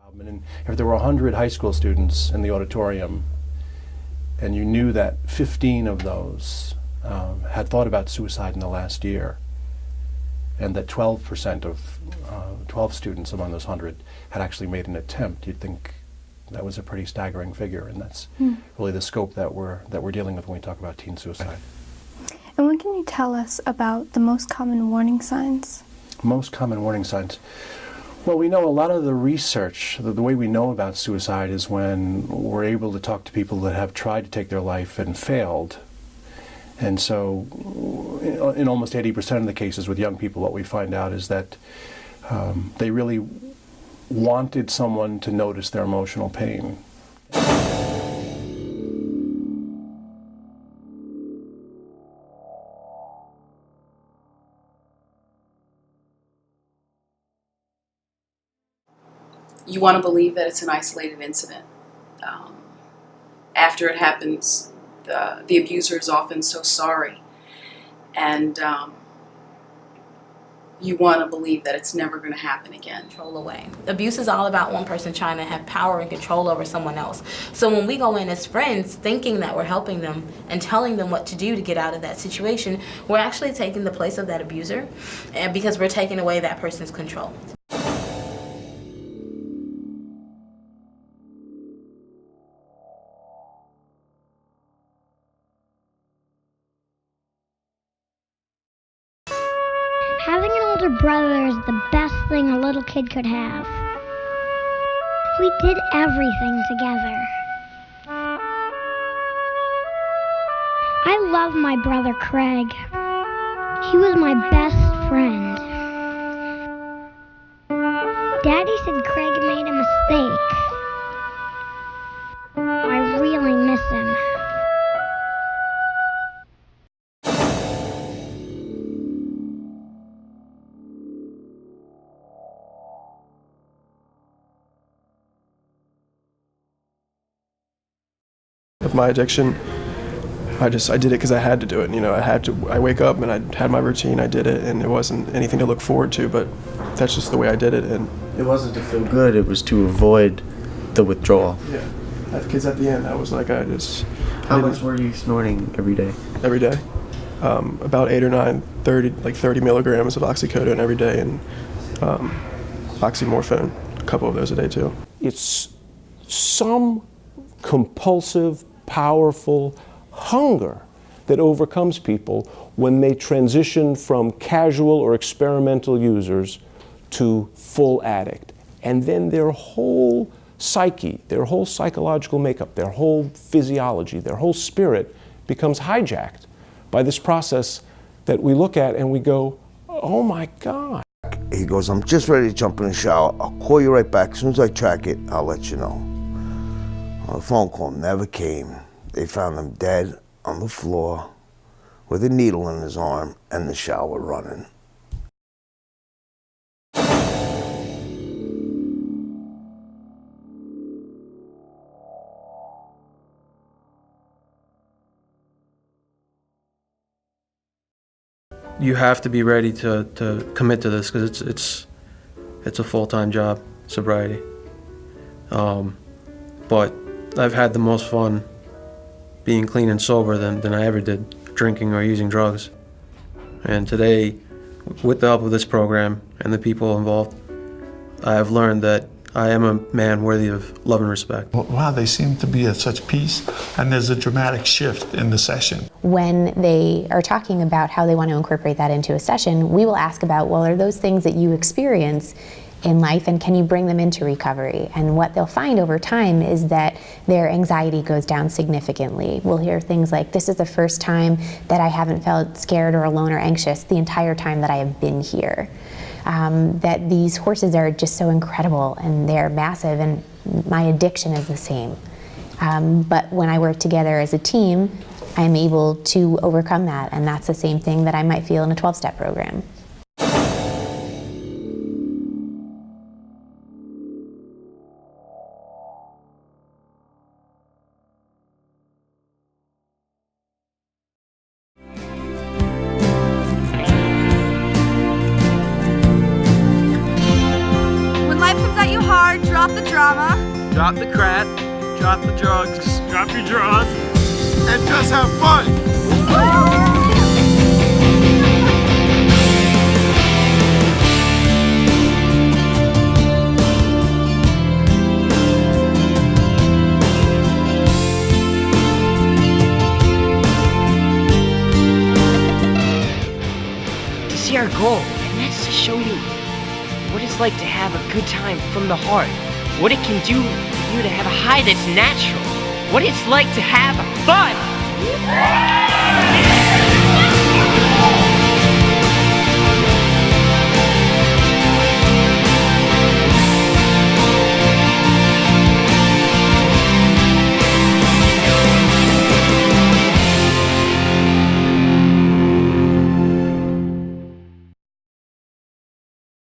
And if there were 100 high school students in the auditorium, and you knew that 15 of those had thought about suicide in the last year, and that 12% of 12 students among those 100 had actually made an attempt, you'd think that was a pretty staggering figure, and that's really the scope that we're dealing with when we talk about teen suicide. And what can you tell us about the most common warning signs? Most common warning signs. Well, we know a lot of the research, the way we know about suicide is when we're able to talk to people that have tried to take their life and failed. And so in almost 80% of the cases with young people, what we find out is that they really wanted someone to notice their emotional pain. You want to believe that it's an isolated incident. After it happens, the abuser is often so sorry, and you want to believe that it's never going to happen again. Control away. Abuse is all about one person trying to have power and control over someone else. So when we go in as friends thinking that we're helping them and telling them what to do to get out of that situation, we're actually taking the place of that abuser, and because we're taking away that person's control. Having an older brother is the best thing a little kid could have. We did everything together. I love my brother Craig. He was my best friend. Daddy said Craig made a mistake. I really miss him. With my addiction, I did it because I had to do it. You know, I wake up and I had my routine, I did it, and it wasn't anything to look forward to, but that's just the way I did it. And it wasn't to feel good, it was to avoid the withdrawal. Yeah, because at the end I was like, How much were you snorting every day? Every day. About 8 or 9, 30 milligrams of oxycodone every day, and oxymorphone, a couple of those a day too. It's some compulsive, powerful hunger that overcomes people when they transition from casual or experimental users to full addict. And then their whole psyche, their whole psychological makeup, their whole physiology, their whole spirit becomes hijacked by this process that we look at and we go, oh my God. He goes, I'm just ready to jump in the shower. I'll call you right back. As soon as I track it, I'll let you know. The phone call never came. They found him dead on the floor with a needle in his arm and the shower running. You have to be ready to commit to this because it's a full-time job, sobriety. But I've had the most fun being clean and sober than I ever did drinking or using drugs. And today, with the help of this program and the people involved, I have learned that I am a man worthy of love and respect. Wow, they seem to be at such peace, and there's a dramatic shift in the session. When they are talking about how they want to incorporate that into a session, we will ask about, well, are those things that you experience in life, and can you bring them into recovery? And what they'll find over time is that their anxiety goes down significantly. We'll hear things like, this is the first time that I haven't felt scared or alone or anxious the entire time that I have been here. That these horses are just so incredible and they're massive, and my addiction is the same. But when I work together as a team, I'm able to overcome that, and that's the same thing that I might feel in a 12-step program. When life comes at you hard, draw Drop the drama. Drop the crap. Drop the drugs. Drop your drawers. And just have fun. To see our goal, and that's to show you what it's like to have a good time from the heart. What it can do for you to have a high that's natural. What it's like to have fun.